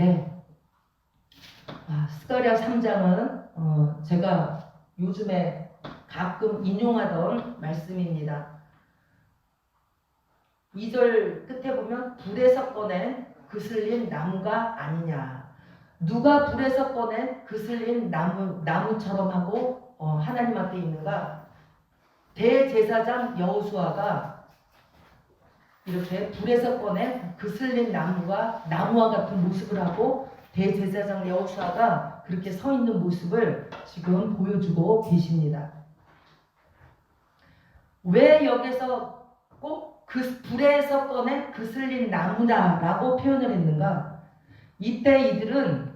네. 스가랴 3장은 제가 요즘에 가끔 인용하던 말씀입니다. 2절 끝에 보면 불에서 꺼낸 그슬린 나무가 아니냐. 누가 불에서 꺼낸 그슬린 나무처럼 하고 하나님 앞에 있는가? 대제사장 여호수아가 이렇게 불에서 꺼낸 그슬린 나무와 같은 모습을 하고 대제사장 여호수아가 그렇게 서 있는 모습을 지금 보여주고 계십니다. 왜 여기서 꼭 그 불에서 꺼낸 그슬린 나무다라고 표현을 했는가? 이때 이들은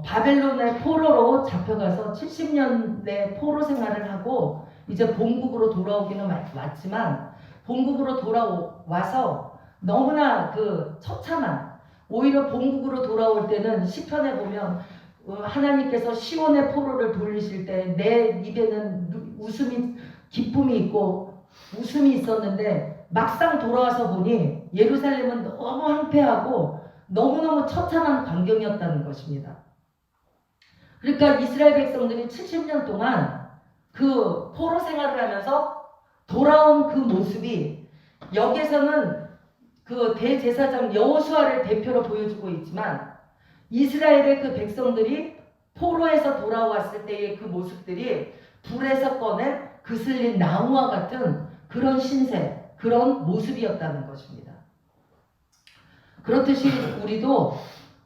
바벨론의 포로로 잡혀가서 70년대 포로 생활을 하고 이제 본국으로 돌아오기는 왔지만 본국으로 돌아와서 너무나 처참한, 오히려 본국으로 돌아올 때는 시편에 보면 하나님께서 시온의 포로를 돌리실 때 내 입에는 기쁨이 있고 웃음이 있었는데 막상 돌아와서 보니 예루살렘은 너무 황폐하고 너무너무 처참한 광경이었다는 것입니다. 그러니까 이스라엘 백성들이 70년 동안 그 포로 생활을 하면서 돌아온 그 모습이 여기서는 그 대제사장 여호수아를 대표로 보여주고 있지만 이스라엘의 그 백성들이 포로에서 돌아왔을 때의 그 모습들이 불에서 꺼낸 그슬린 나무와 같은 그런 신세, 그런 모습이었다는 것입니다. 그렇듯이 우리도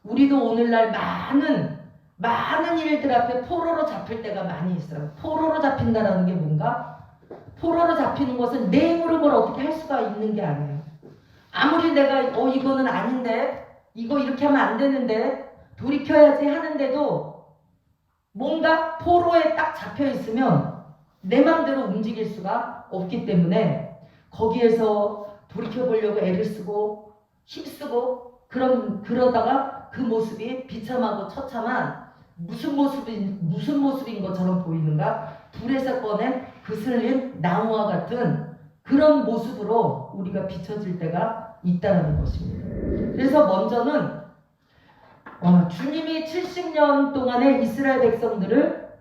오늘날 많은 일들 앞에 포로로 잡힐 때가 많이 있어요. 포로로 잡힌다는 게 뭔가? 포로로 잡히는 것은 내 힘으로 뭘 어떻게 할 수가 있는 게 아니에요. 아무리 내가 이거는 아닌데, 이거 이렇게 하면 안 되는데, 돌이켜야지 하는데도 뭔가 포로에 딱 잡혀 있으면 내 마음대로 움직일 수가 없기 때문에 거기에서 돌이켜보려고 애를 쓰고 힘쓰고 그러다가 그 모습이 비참하고 처참한 무슨 모습인 것처럼 보이는가? 불에서 꺼낸 그슬린 나무와 같은 그런 모습으로 우리가 비춰질 때가 있다는 것입니다. 그래서 먼저는 주님이 70년 동안의 이스라엘 백성들을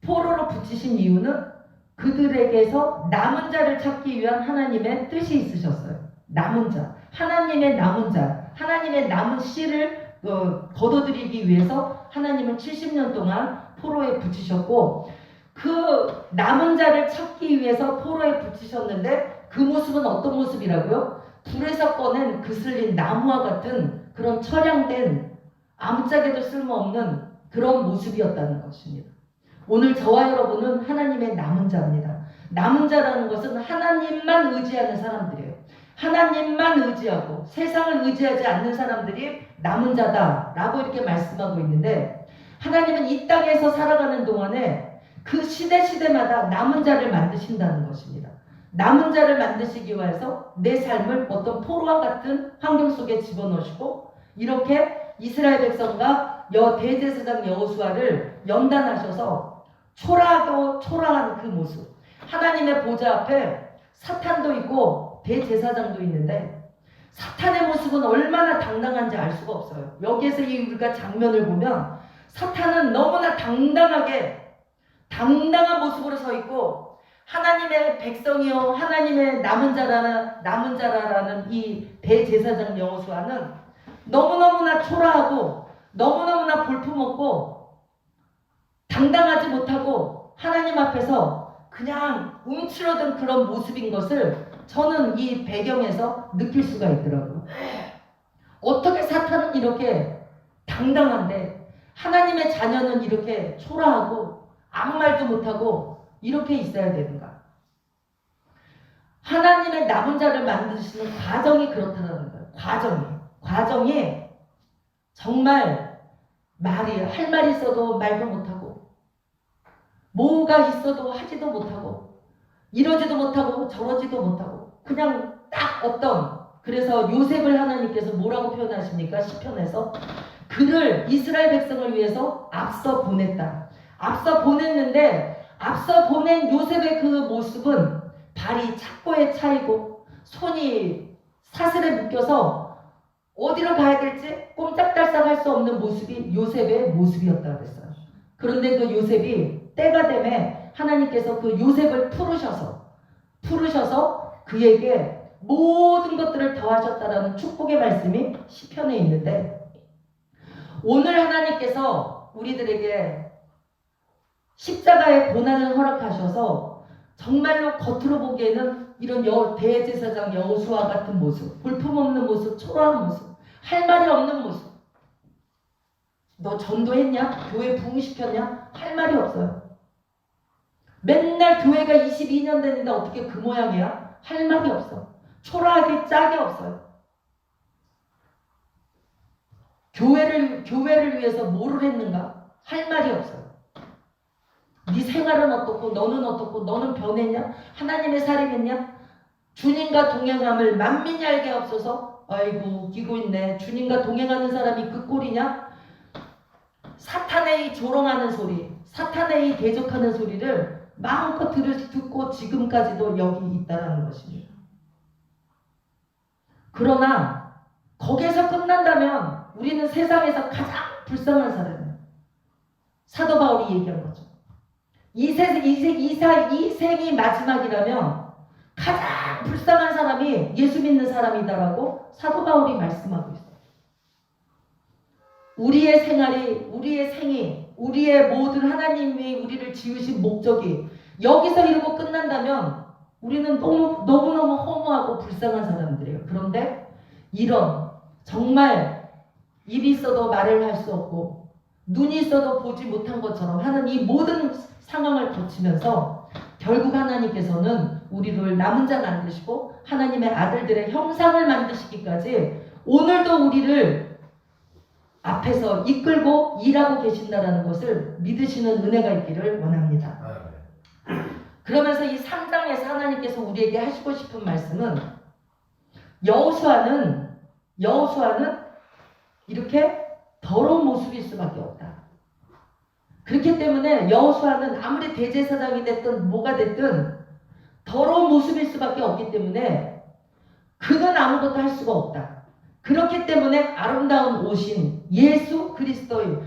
포로로 붙이신 이유는 그들에게서 남은 자를 찾기 위한 하나님의 뜻이 있으셨어요. 남은 자, 하나님의 남은 자, 하나님의 남은 씨를 거둬들이기 위해서 하나님은 70년 동안 포로에 붙이셨고, 그 남은 자를 찾기 위해서 포로에 붙이셨는데 그 모습은 어떤 모습이라고요? 불에서 꺼낸 그슬린 나무와 같은 그런 처량된 아무짝에도 쓸모없는 그런 모습이었다는 것입니다. 오늘 저와 여러분은 하나님의 남은 자입니다. 남은 자라는 것은 하나님만 의지하는 사람들이에요. 하나님만 의지하고 세상을 의지하지 않는 사람들이 남은 자다라고 이렇게 말씀하고 있는데, 하나님은 이 땅에서 살아가는 동안에 그 시대마다 남은 자를 만드신다는 것입니다. 남은 자를 만드시기 위해서 내 삶을 어떤 포로와 같은 환경 속에 집어넣으시고, 이렇게 이스라엘 백성과 대제사장 여호수아를 연단하셔서 초라하고 초라한 그 모습, 하나님의 보좌 앞에 사탄도 있고 대제사장도 있는데 사탄의 모습은 얼마나 당당한지 알 수가 없어요. 여기에서 우리가 장면을 보면 사탄은 너무나 당당한 모습으로 서 있고, 하나님의 백성이요 하나님의 남은 자라라는 이 대제사장 여호수아는 너무너무나 초라하고 너무너무나 볼품없고 당당하지 못하고 하나님 앞에서 그냥 움츠러든 그런 모습인 것을 저는 이 배경에서 느낄 수가 있더라고요. 어떻게 사탄은 이렇게 당당한데 하나님의 자녀는 이렇게 초라하고 아무 말도 못하고 이렇게 있어야 되는가? 하나님의 남은 자를 만드시는 과정이 그렇다는 거예요. 과정이 정말 할 말이 있어도 말도 못하고, 뭐가 있어도 하지도 못하고, 이러지도 못하고 저러지도 못하고, 그냥 딱 그래서 요셉을 하나님께서 뭐라고 표현하십니까? 시편에서 그를 이스라엘 백성을 위해서 앞서 보냈다. 앞서 보냈는데 앞서 보낸 요셉의 그 모습은 발이 착고에 차이고 손이 사슬에 묶여서 어디로 가야 될지 꼼짝달싹 할 수 없는 모습이 요셉의 모습이었다고 그랬어요. 그런데 그 요셉이 때가 되면 하나님께서 그 요셉을 부르셔서 그에게 모든 것들을 더하셨다라는 축복의 말씀이 시편에 있는데, 오늘 하나님께서 우리들에게 십자가의 고난을 허락하셔서 정말로 겉으로 보기에는 이런 대제사장 여호수아 같은 모습, 볼품없는 모습, 초라한 모습, 할 말이 없는 모습. 너 전도했냐? 교회 부흥시켰냐? 할 말이 없어요. 맨날 교회가 22년 됐는데 어떻게 그 모양이야? 할 말이 없어. 초라하게 짝이 없어요. 교회를 위해서 뭐를 했는가? 할 말이 없어요. 네 생활은 어떻고 너는 어떻고 너는 변했냐? 하나님의 살림했냐? 주님과 동행함을 만민이 알게 없어서 아이고 웃기고 있네. 주님과 동행하는 사람이 그 꼴이냐? 사탄의 이 조롱하는 소리, 사탄의 이 대적하는 소리를 마음껏 듣고 지금까지도 여기 있다는 것입니다. 그러나 거기에서 끝난다면 우리는 세상에서 가장 불쌍한 사람이에요. 사도 바울이 얘기한 거죠. 이 생이 마지막이라면 가장 불쌍한 사람이 예수 믿는 사람이다라고 사도 바울이 말씀하고 있어요. 우리의 생활이, 우리의 생이, 우리의 모든 하나님이 우리를 지으신 목적이 여기서 이러고 끝난다면 우리는 너무너무 허무하고 불쌍한 사람들이에요. 그런데 이런 정말 입이 있어도 말을 할 수 없고 눈이 있어도 보지 못한 것처럼 하는 이 모든 상황을 거치면서 결국 하나님께서는 우리를 남은 자 만드시고 하나님의 아들들의 형상을 만드시기까지 오늘도 우리를 앞에서 이끌고 일하고 계신다는 것을 믿으시는 은혜가 있기를 원합니다. 그러면서 이 3장에서 하나님께서 우리에게 하시고 싶은 말씀은 여호수아는 이렇게 더러운 모습일 수밖에 없다. 그렇기 때문에 여호수아는 아무리 대제사장이 됐든 뭐가 됐든 더러운 모습일 수밖에 없기 때문에 그는 아무것도 할 수가 없다. 그렇기 때문에 아름다운 옷인 예수 그리스도로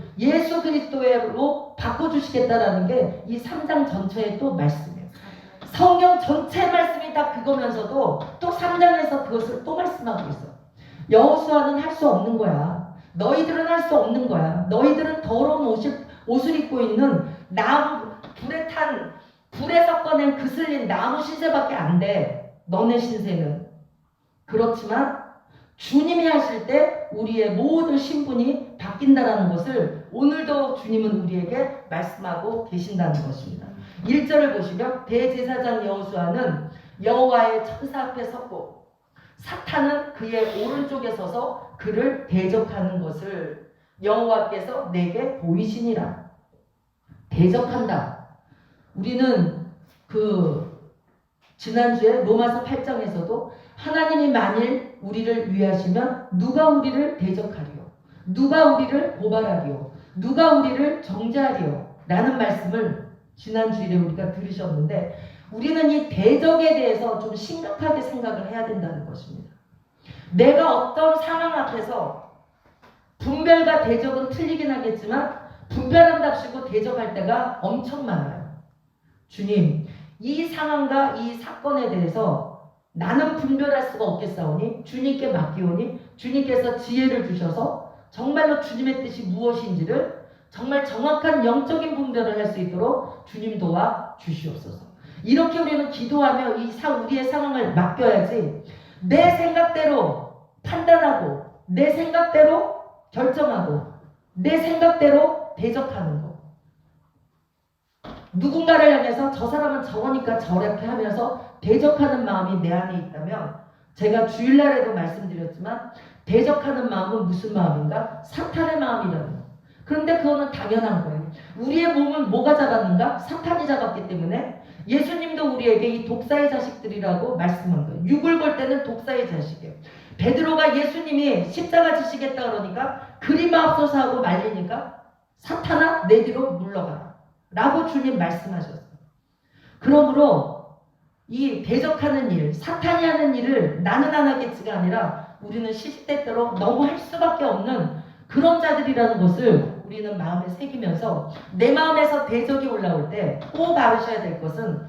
바꿔주시겠다라는 게 이 3장 전체의 또 말씀이에요. 성경 전체 말씀이 다 그거면서도 또 3장에서 그것을 또 말씀하고 있어. 여호수아는 할 수 없는 거야. 너희들은 할 수 없는 거야. 너희들은 더러운 옷을 입고 있는 불에서 꺼낸 그슬린 나무 신세밖에 안 돼. 너네 신세는. 그렇지만 주님이 하실 때 우리의 모든 신분이 바뀐다라는 것을 오늘도 주님은 우리에게 말씀하고 계신다는 것입니다. 1절을 보시면 대제사장 여호수아는 여호와의 천사 앞에 섰고 사탄은 그의 오른쪽에 서서 그를 대적하는 것을 여호와께서 내게 보이시니라. 대적한다. 우리는 지난주에 로마서 8장에서도 하나님이 만일 우리를 위하시면 누가 우리를 대적하리요? 누가 우리를 고발하리요? 누가 우리를 정죄하리요? 라는 말씀을 지난주에 우리가 들으셨는데 우리는 이 대적에 대해서 좀 심각하게 생각을 해야 된다는 것입니다. 내가 어떤 상황 앞에서 분별과 대적은 틀리긴 하겠지만 분별한답시고 대적할 때가 엄청 많아요. 주님, 이 상황과 이 사건에 대해서 나는 분별할 수가 없겠사오니 주님께 맡기오니 주님께서 지혜를 주셔서 정말로 주님의 뜻이 무엇인지를 정말 정확한 영적인 분별을 할 수 있도록 주님 도와 주시옵소서. 이렇게 우리는 기도하며 우리의 상황을 맡겨야지 내 생각대로 판단하고 내 생각대로 결정하고 내 생각대로 대적하는 거. 누군가를 향해서 저 사람은 저러니까 저렇게 하면서 대적하는 마음이 내 안에 있다면 제가 주일날에도 말씀드렸지만 대적하는 마음은 무슨 마음인가? 사탄의 마음이라는 거예요. 그런데 그거는 당연한 거예요. 우리의 몸은 뭐가 잡았는가? 사탄이 잡았기 때문에 예수님도 우리에게 이 독사의 자식들이라고 말씀한 거예요. 육을 볼 때는 독사의 자식이에요. 베드로가 예수님이 십자가 지시겠다 그러니까 그리마옵소서 하고 말리니까 사탄아 내 뒤로 물러가라 라고 주님 말씀하셨어요. 그러므로 이 대적하는 일, 사탄이 하는 일을 나는 안 하겠지가 아니라 우리는 시시때때로 너무 할 수밖에 없는 그런 자들이라는 것을 우리는 마음에 새기면서 내 마음에서 대적이 올라올 때 꼭 알으셔야 될 것은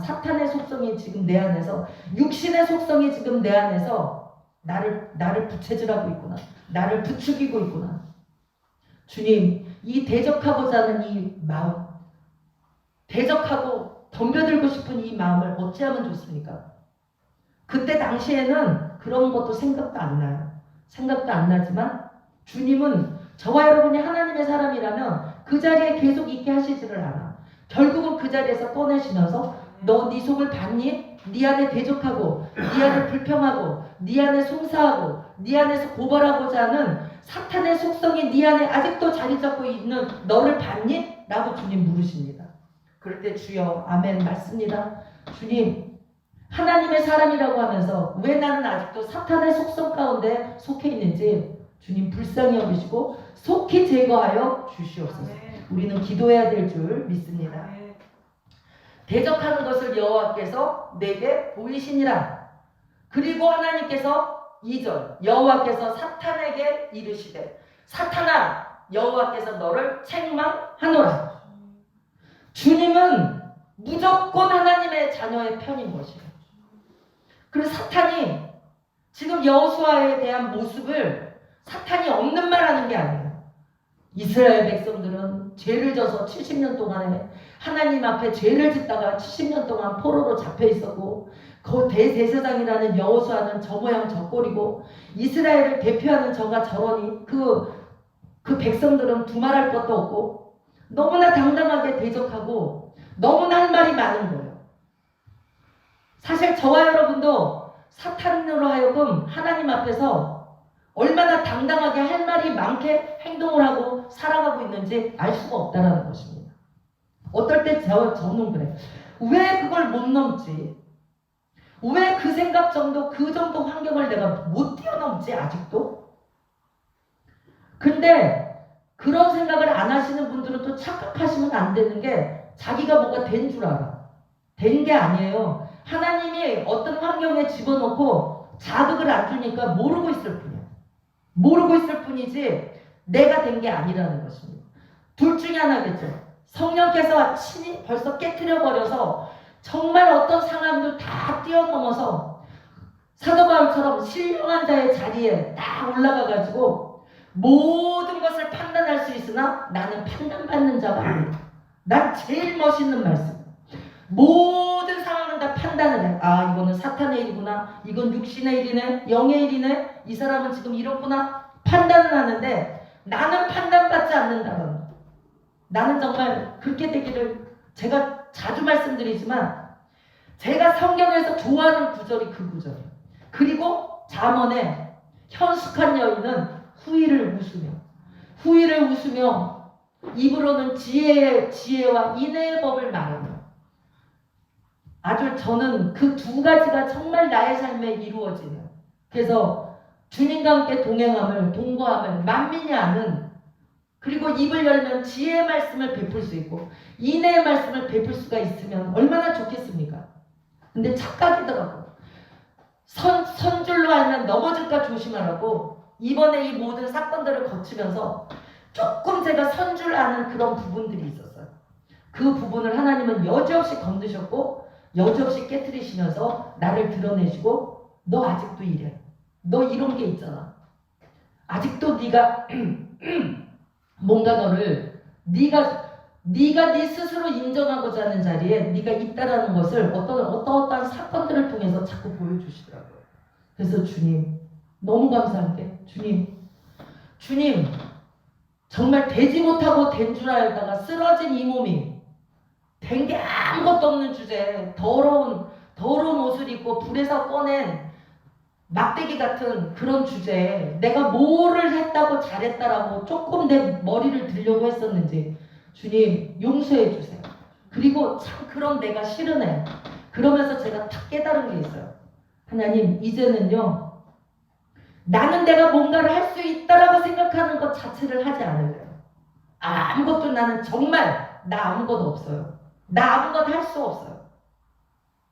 사탄의 속성이 지금 내 안에서, 육신의 속성이 지금 내 안에서 나를 부채질하고 있구나. 나를 부추기고 있구나. 주님, 이 대적하고자 하는 이 마음, 대적하고 덤벼들고 싶은 이 마음을 어찌하면 좋습니까? 그때 당시에는 그런 것도 생각도 안 나요. 생각도 안 나지만 주님은 저와 여러분이 하나님의 사람이라면 그 자리에 계속 있게 하시지를 않아. 결국은 그 자리에서 꺼내시면서 너 네 속을 봤니? 네 안에 대적하고 네 안에 불평하고 네 안에 송사하고 네 안에서 고발하고자 하는 사탄의 속성이 네 안에 아직도 자리 잡고 있는 너를 봤니? 라고 주님 물으십니다. 그럴 때 주여, 아멘, 맞습니다. 주님, 하나님의 사람이라고 하면서 왜 나는 아직도 사탄의 속성 가운데 속해 있는지 주님 불쌍히 여기시고 속히 제거하여 주시옵소서. 우리는 기도해야 될 줄 믿습니다. 대적하는 것을 여호와께서 내게 보이시니라. 그리고 하나님께서 2절 여호와께서 사탄에게 이르시되 사탄아, 여호와께서 너를 책망하노라. 주님은 무조건 하나님의 자녀의 편인 것이에요. 그리고 사탄이 지금 여호수아에 대한 모습을 사탄이 없는 말 하는 게 아니에요. 이스라엘 백성들은 죄를 져서 70년 동안에 하나님 앞에 죄를 짓다가 70년 동안 포로로 잡혀 있었고, 그 대제사장이라는 여호수아는 저 모양 저 꼴이고, 이스라엘을 대표하는 저가 저러니 그 백성들은 두말할 것도 없고 너무나 당당하게 대적하고 너무나 할 말이 많은 거예요. 사실 저와 여러분도 사탄으로 하여금 하나님 앞에서 얼마나 당당하게 할 말이 많게 행동을 하고 살아가고 있는지 알 수가 없다는 것입니다. 어떨 때 저는 그래. 왜 그걸 못 넘지? 왜 그 생각 정도, 그 정도 환경을 내가 못 뛰어넘지 아직도? 근데 그런 생각을 안 하시는 분들은 또 착각하시면 안 되는 게 자기가 뭐가 된 줄 알아. 된 게 아니에요. 하나님이 어떤 환경에 집어넣고 자극을 안 주니까 모르고 있을 뿐이야. 모르고 있을 뿐이지 내가 된 게 아니라는 것입니다. 둘 중에 하나겠죠. 성령께서 친히 벌써 깨트려버려서 정말 어떤 상황도 다 뛰어넘어서 사도 바울처럼 신령한 자의 자리에 딱 올라가가지고 모든 것을 판단할 수 있으나 나는 판단받는 자가 아니다. 난 제일 멋있는 말씀. 모든 상황은 다 판단을 해. 이거는 사탄의 일이구나. 이건 육신의 일이네. 영의 일이네. 이 사람은 지금 이렇구나. 판단을 하는데 나는 판단받지 않는다는 거. 나는 정말 그렇게 되기를 제가 자주 말씀드리지만 제가 성경에서 좋아하는 구절이 그 구절이에요. 그리고 잠언에 현숙한 여인은 후일을 웃으며 입으로는 지혜와 인애의 법을 말하며. 아주 저는 그 두 가지가 정말 나의 삶에 이루어지는, 그래서 주님과 함께 동거함을 만민이 아는, 그리고 입을 열면 지혜의 말씀을 베풀 수 있고 인애의 말씀을 베풀 수가 있으면 얼마나 좋겠습니까? 근데 착각이더라고. 선줄로 하면 넘어질까 조심하라고 이번에 이 모든 사건들을 거치면서 조금 제가 선줄 아는 그런 부분들이 있었어요. 그 부분을 하나님은 여지없이 건드셨고 여지없이 깨트리시면서 나를 드러내시고 너 아직도 이래. 너 이런 게 있잖아. 아직도 네가 뭔가 너를 네가 네 스스로 인정하고자 하는 자리에 네가 있다라는 것을 어떠한 사건들을 통해서 자꾸 보여주시더라고요. 그래서 주님 너무 감사한 게 주님 정말 되지 못하고 된 줄 알다가 쓰러진 이 몸이 된 게 아무것도 없는 주제에 더러운 옷을 입고 불에서 꺼낸 막대기 같은 그런 주제에 내가 뭐를 했다고 잘했다라고 조금 내 머리를 들려고 했었는지 주님 용서해 주세요. 그리고 참 그런 내가 싫으네. 그러면서 제가 딱 깨달은 게 있어요. 하나님 이제는요 나는 내가 뭔가를 할 수 있다라고 생각하는 것 자체를 하지 않을래요. 아무것도 나는 정말 나 아무것도 없어요. 나 아무것도 할 수 없어요.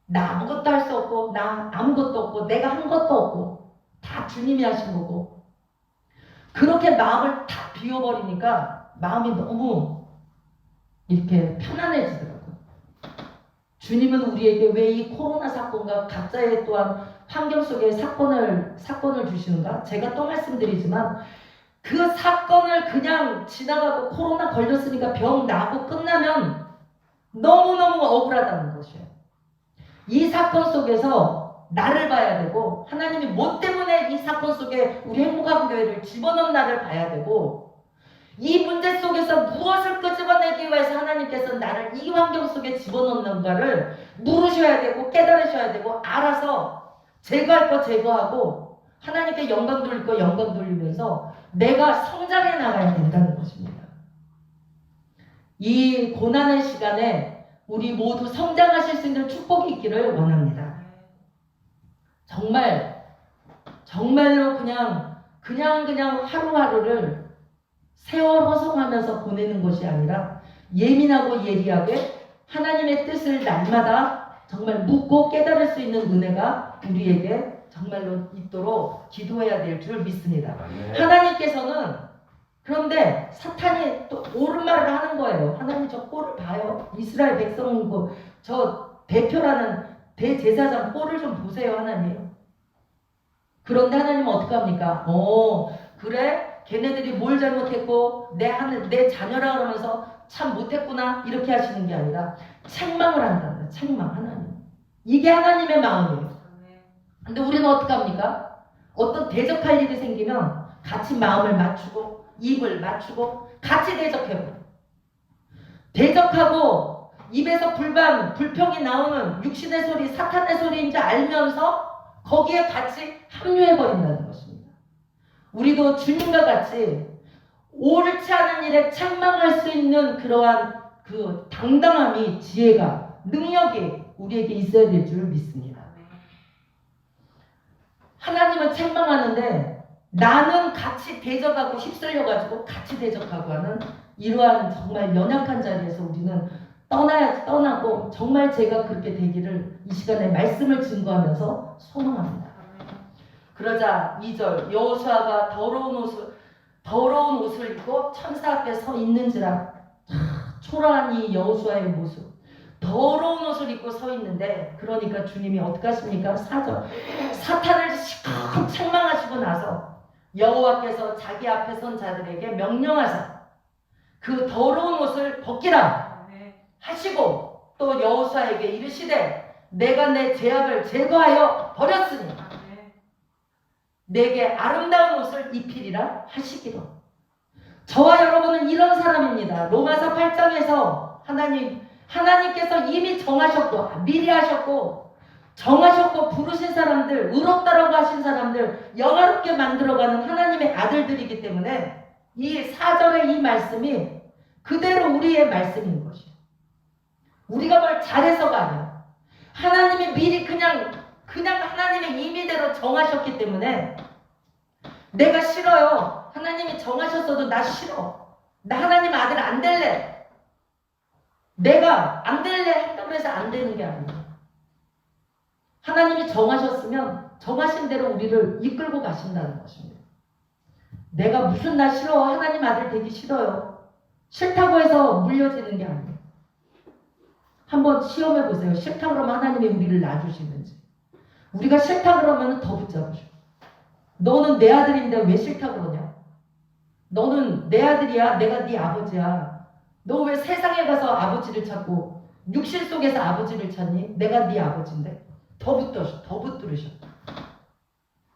나 아무것도 할 수 없고 나 아무것도 없고 내가 한 것도 없고 다 주님이 하신 거고. 그렇게 마음을 다 비워버리니까 마음이 너무 이렇게 편안해지더라고요. 주님은 우리에게 왜 이 코로나 사건과 각자의 또한 환경 속에 사건을 주시는가? 제가 또 말씀드리지만 그 사건을 그냥 지나가고 코로나 걸렸으니까 병 나고 끝나면 너무너무 억울하다는 것이에요. 이 사건 속에서 나를 봐야 되고 하나님이 뭐 때문에 이 사건 속에 우리 행복한 교회를 집어넣은 나를 봐야 되고 이 문제 속에서 무엇을 끄집어내기 위해서 하나님께서 나를 이 환경 속에 집어넣는가를 물으셔야 되고 깨달으셔야 되고 알아서 제거할 거 제거하고 하나님께 영광 돌릴 거 영광 돌리면서 내가 성장해 나가야 된다는 것입니다. 이 고난의 시간에 우리 모두 성장하실 수 있는 축복이 있기를 원합니다. 정말로 그냥 하루하루를 세월 허송하면서 보내는 것이 아니라 예민하고 예리하게 하나님의 뜻을 날마다 정말 묻고 깨달을 수 있는 은혜가 우리에게 정말로 있도록 기도해야 될 줄 믿습니다. 하나님께서는 그런데 사탄이 또 옳은 말을 하는 거예요. 하나님 저 꼴을 봐요. 이스라엘 백성 저 대표라는 대제사장 꼴을 좀 보세요 하나님. 그런데 하나님은 어떻게 합니까? 그래? 걔네들이 뭘 잘못했고 내 자녀라 그러면서 참 못했구나 이렇게 하시는 게 아니라 책망을 한다. 책망 하나님. 이게 하나님의 마음이에요. 근데 우리는 어떻게 합니까? 어떤 대적할 일이 생기면 같이 마음을 맞추고 입을 맞추고 같이 대적해요. 대적하고 입에서 불평이 나오는 육신의 소리, 사탄의 소리인지 알면서 거기에 같이 합류해버린다는 것입니다. 우리도 주님과 같이 옳지 않은 일에 책망할 수 있는 그러한 그 당당함이, 지혜가, 능력이 우리에게 있어야 될 줄 믿습니다. 하나님은 책망하는데 나는 같이 대적하고 휩쓸려가지고 같이 대적하고 하는 이러한 정말 연약한 자리에서 우리는 떠나고 정말 제가 그렇게 되기를 이 시간에 말씀을 증거하면서 소망합니다. 그러자 2절 여호수아가 더러운 옷을 입고 천사 앞에 서 있는지라. 초라한 이 여호수아의 모습, 더러운 옷을 입고 서 있는데 그러니까 주님이 어떻게 하십니까? 4절 사탄을 시컷 책망하시고 나서 여호와께서 자기 앞에 선 자들에게 명령하사 그 더러운 옷을 벗기라 하시고 또 여호수아에게 이르시되 내가 내 죄악을 제거하여 버렸으니 내게 아름다운 옷을 입히리라 하시기로. 저와 여러분은 이런 사람입니다. 로마서 8장에서 하나님께서 이미 정하셨고 미리 하셨고 정하셨고 부르신 사람들, 의롭다라고 하신 사람들, 영화롭게 만들어가는 하나님의 아들들이기 때문에 이 4절의 이 말씀이 그대로 우리의 말씀인 것이에요. 우리가 뭘 잘해서가 아니야. 하나님이 미리 그냥 하나님의 임의대로 정하셨기 때문에 내가 싫어요. 하나님이 정하셨어도 나 싫어. 나 하나님 아들 안 될래. 내가 안 될래 한다고 해서 안 되는 게 아니에요. 하나님이 정하셨으면 정하신 대로 우리를 이끌고 가신다는 것입니다. 내가 무슨 나 싫어. 하나님 아들 되기 싫어요. 싫다고 해서 물려지는 게 아니에요. 한번 시험해 보세요. 싫다 그러면 하나님이 우리를 놔주시는지. 우리가 싫다 그러면 더 붙잡으셔. 너는 내 아들인데 왜 싫다 그러냐? 너는 내 아들이야. 내가 네 아버지야. 너 왜 세상에 가서 아버지를 찾고 육신 속에서 아버지를 찾니? 내가 네 아버지인데.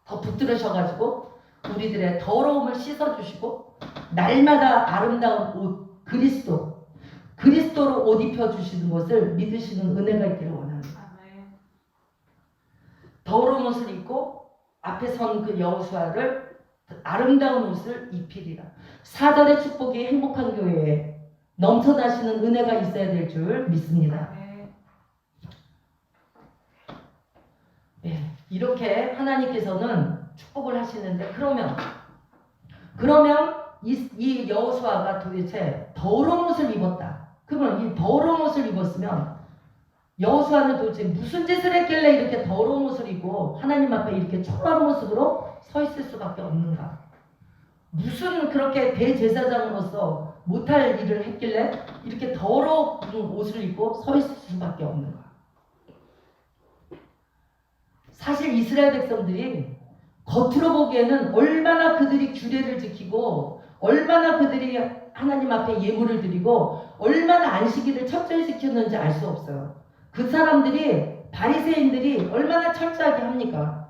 더 붙들으셔가지고 우리들의 더러움을 씻어주시고 날마다 아름다운 옷 그리스도로 옷 입혀주시는 것을 믿으시는 은혜가 있기를 원합니다. 더러운 옷을 입고 앞에 선 그 여호수아를 아름다운 옷을 입히리라. 4절의 축복이 행복한 교회에 넘쳐나시는 은혜가 있어야 될 줄 믿습니다. 네, 이렇게 하나님께서는 축복을 하시는데 그러면 이 여호수아가 도대체 더러운 옷을 입었다. 그러면 이 더러운 옷을 입었으면 여호수아는 도대체 무슨 짓을 했길래 이렇게 더러운 옷을 입고 하나님 앞에 이렇게 초라한 모습으로 서 있을 수밖에 없는가? 무슨 그렇게 대제사장으로서 못할 일을 했길래 이렇게 더러운 옷을 입고 서 있을 수밖에 없는가? 사실 이스라엘 백성들이 겉으로 보기에는 얼마나 그들이 규례를 지키고 얼마나 그들이 하나님 앞에 예물을 드리고 얼마나 안식일을 철저히 지켰는지 알 수 없어요. 그 사람들이 바리새인들이 얼마나 철저하게 합니까?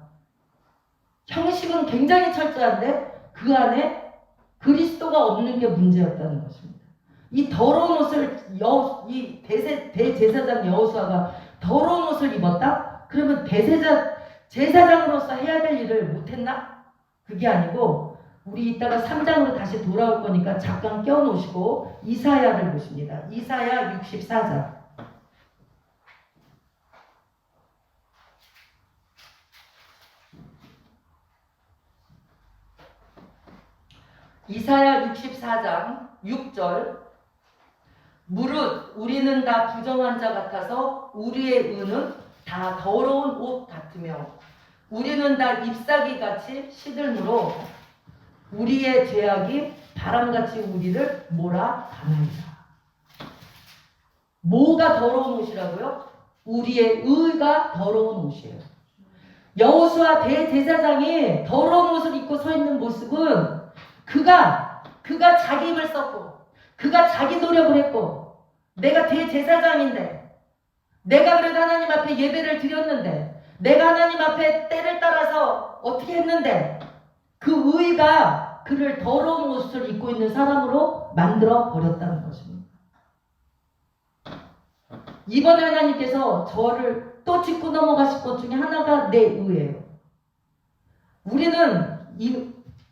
형식은 굉장히 철저한데 그 안에 그리스도가 없는 게 문제였다는 것입니다. 이 더러운 옷을 이 대제사장 여호수아가 더러운 옷을 입었다? 그러면 제사장으로서 해야 될 일을 못했나? 그게 아니고 우리 이따가 3장으로 다시 돌아올 거니까 잠깐 껴놓으시고 이사야를 보십니다. 이사야 64장. 이사야 64장 6절. 무릇 우리는 다 부정한 자 같아서 우리의 의는 다 더러운 옷 같으며 우리는 다 잎사귀같이 시들므로 우리의 죄악이 바람같이 우리를 몰아가나이다. 뭐가 더러운 옷이라고요? 우리의 의가 더러운 옷이에요. 여호수아 대제사장이 더러운 옷을 입고 서 있는 모습은 그가 자기 힘을 썼고 그가 자기 노력을 했고 내가 대제사장인데 내가 그래도 하나님 앞에 예배를 드렸는데 내가 하나님 앞에 때를 따라서 어떻게 했는데 그 의가 그를 더러운 옷을 입고 있는 사람으로 만들어 버렸다는 것입니다. 이번에 하나님께서 저를 또 짚고 넘어가실 것 중에 하나가 내 의예요. 우리는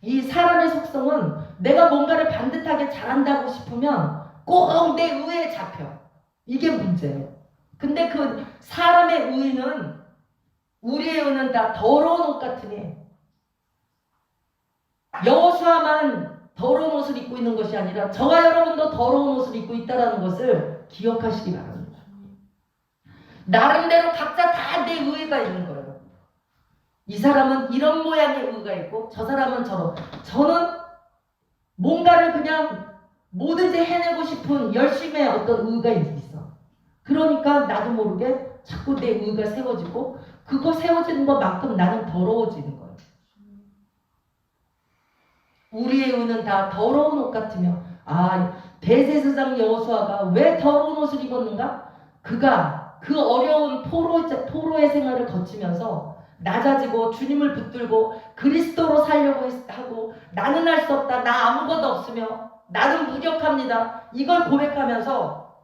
이 사람의 속성은 내가 뭔가를 반듯하게 잘한다고 싶으면 꼭 내 의에 잡혀. 이게 문제예요. 근데 그 사람의 의는 우리의 의는 다 더러운 옷 같으니 여호수아만 더러운 옷을 입고 있는 것이 아니라 저와 여러분도 더러운 옷을 입고 있다는 것을 기억하시기 바랍니다. 나름대로 각자 다 내 의가 있는 거예요. 이 사람은 이런 모양의 의가 있고 저 사람은 저는 뭔가를 그냥 뭐든지 해내고 싶은 열심의 어떤 의가 있어. 그러니까 나도 모르게 자꾸 내 의가 세워지고 그거 세워지는 것만큼 나는 더러워지는 거예요. 우리의 의는 다 더러운 옷 같으며 대제사장 여호수아가 왜 더러운 옷을 입었는가? 그가 그 어려운 포로의 생활을 거치면서 낮아지고 주님을 붙들고 그리스도로 살려고 하고 나는 할 수 없다. 나 아무것도 없으며 나는 무력합니다. 이걸 고백하면서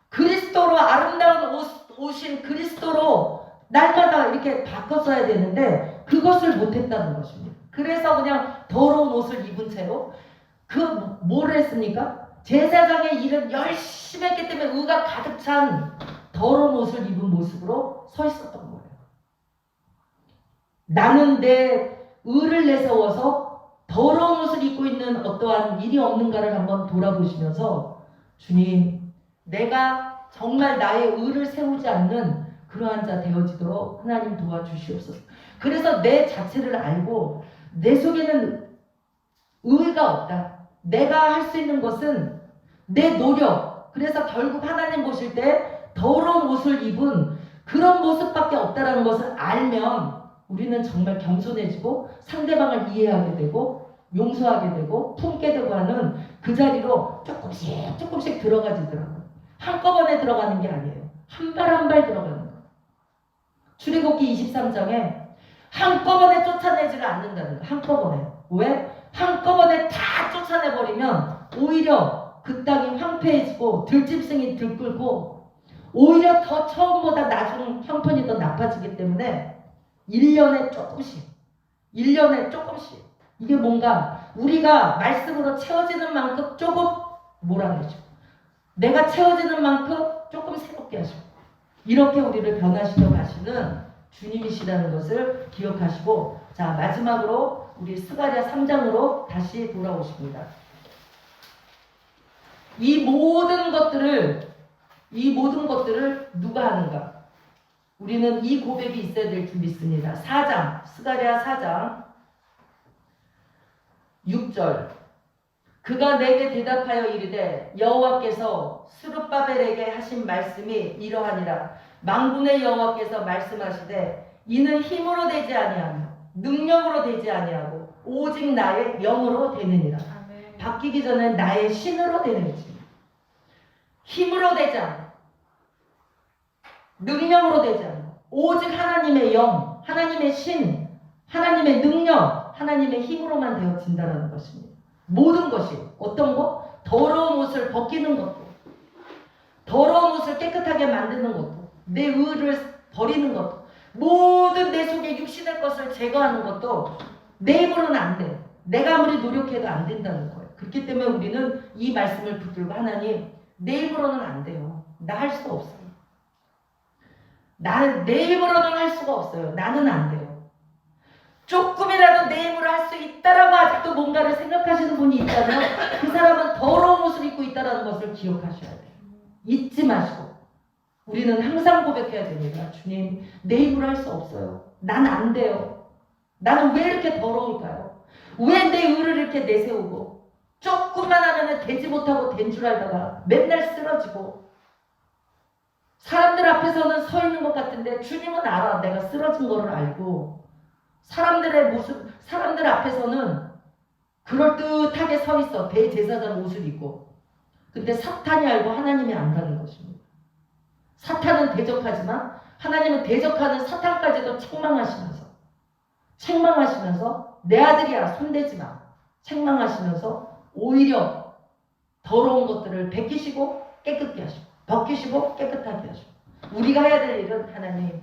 그리스도로 아름다운 옷인 그리스도로 날마다 이렇게 바꿨어야 되는데 그것을 못했다는 것입니다. 그래서 그냥 더러운 옷을 입은 채로 뭘 했습니까? 제사장의 일은 열심히 했기 때문에 의가 가득 찬 더러운 옷을 입은 모습으로 서 있었던 거예요. 나는 내 의를 내세워서 더러운 옷을 입고 있는 어떠한 일이 없는가를 한번 돌아보시면서 주님, 내가 정말 나의 의를 세우지 않는 그러한 자 되어지도록 하나님 도와주시옵소서. 그래서 내 자체를 알고 내 속에는 의가 없다. 내가 할 수 있는 것은 내 노력. 그래서 결국 하나님 보실 때 더러운 옷을 입은 그런 모습밖에 없다는 것을 알면 우리는 정말 겸손해지고 상대방을 이해하게 되고 용서하게 되고 품게 되고 하는 그 자리로 조금씩 들어가지더라고요. 한꺼번에 들어가는 게 아니에요. 한 발 한 발 들어가는 거예요. 출애굽기 23장에 한꺼번에 쫓아내지를 않는다는 거예요. 한꺼번에. 왜? 한꺼번에 다 쫓아내버리면 오히려 그 땅이 황폐해지고 들짐승이 들끓고 오히려 더 처음보다 나중 형편이 더 나빠지기 때문에 1년에 조금씩 이게 뭔가 우리가 말씀으로 채워지는 만큼 조금 몰아내죠. 내가 채워지는 만큼 조금 새롭게 하시고 이렇게 우리를 변화시켜 가시는 주님이시라는 것을 기억하시고 자 마지막으로 우리 스가랴 3장으로 다시 돌아오십니다. 이 모든 것들을 이 모든 것들을 누가 하는가? 우리는 이 고백이 있어야 될 줄 믿습니다. 4장, 스가랴 4장 6절. 그가 내게 대답하여 이르되 여호와께서 스룹바벨에게 하신 말씀이 이러하니라. 만군의 여호와께서 말씀하시되 이는 힘으로 되지 아니하며 능력으로 되지 아니하고 오직 나의 영으로 되느니라. 아멘. 바뀌기 전에 나의 신으로 되는지, 힘으로 되지 않아, 능력으로 되지 않아, 오직 하나님의 영, 하나님의 신, 하나님의 능력, 하나님의 힘으로만 되어진다는 것입니다. 모든 것이 어떤 것? 더러운 옷을 벗기는 것도, 더러운 옷을 깨끗하게 만드는 것도, 내 의를 버리는 것도, 모든 내 속에 육신의 것을 제거하는 것도 내 힘으로는 안 돼. 내가 아무리 노력해도 안 된다는 거예요. 그렇기 때문에 우리는 이 말씀을 붙들고 하나님, 내 힘으로는 안 돼요. 나 할 수가 없어요. 내 힘으로는 할 수가 없어요. 나는 안 돼요. 조금이라도 내 힘으로 할 수 있다라고 아직도 뭔가를 생각하시는 분이 있다면 그 사람은 더러운 옷을 입고 있다는 것을 기억하셔야 돼요. 잊지 마시고 우리는 항상 고백해야 됩니다. 주님, 내 힘으로 할 수 없어요. 난 안 돼요. 나는 왜 이렇게 더러울까요? 왜 내 의를 이렇게 내세우고 조금만 하면 되지 못하고 된 줄 알다가 맨날 쓰러지고 사람들 앞에서는 서 있는 것 같은데 주님은 알아. 내가 쓰러진 거를 알고 사람들의 모습, 사람들 앞에서는 그럴듯하게 서 있어. 대제사장 옷을 입고. 근데 사탄이 알고 하나님이 안다는 것입니다. 사탄은 대적하지만 하나님은 대적하는 사탄까지도 책망하시면서 내 아들이야 손대지 마. 책망하시면서 오히려 더러운 것들을 벗기시고 깨끗게 하시고 벗기시고 깨끗하게 하시고 우리가 해야 될 일은 하나님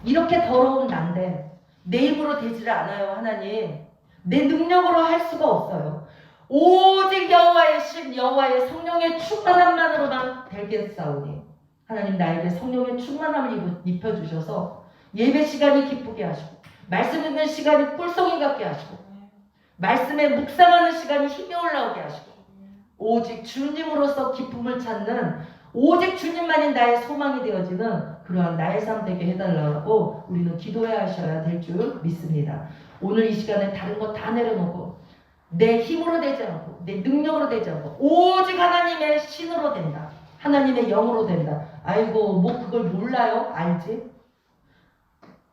이렇게 더러운 난데 내 힘으로 되지를 않아요. 하나님 내 능력으로 할 수가 없어요. 오직 여호와의 신 여호와의 성령의 충만함만으로만 되겠사오니 하나님 나에게 성령의 충만함을 입혀주셔서 예배 시간이 기쁘게 하시고 말씀 읽는 시간이 꿀송이 같게 하시고 말씀에 묵상하는 시간이 힘이 올라오게 하시고 오직 주님으로서 기쁨을 찾는 오직 주님만이 나의 소망이 되어지는 그러한 나의 삶 되게 해달라고 우리는 기도해야 하셔야 될 줄 믿습니다. 오늘 이 시간에 다른 거 다 내려놓고 내 힘으로 되지 않고 내 능력으로 되지 않고 오직 하나님의 신으로 된다. 하나님의 영으로 된다. 아이고 뭐 그걸 몰라요? 알지?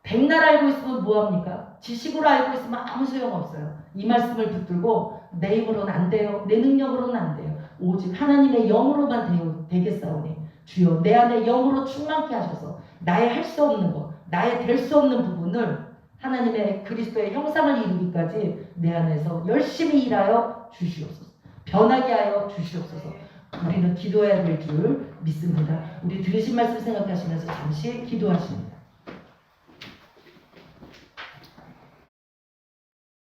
백날 알고 있으면 뭐합니까? 지식으로 알고 있으면 아무 소용없어요. 이 말씀을 붙들고 내 힘으로는 안 돼요. 내 능력으로는 안 돼요. 오직 하나님의 영으로만 되겠사오니 주여 내 안에 영으로 충만케 하셔서 나의 할 수 없는 것, 나의 될 수 없는 부분을 하나님의 그리스도의 형상을 이루기까지 내 안에서 열심히 일하여 주시옵소서. 변하게 하여 주시옵소서. 우리는 기도해야 될 줄 믿습니다. 우리 들으신 말씀 생각하시면서 잠시 기도하십니다.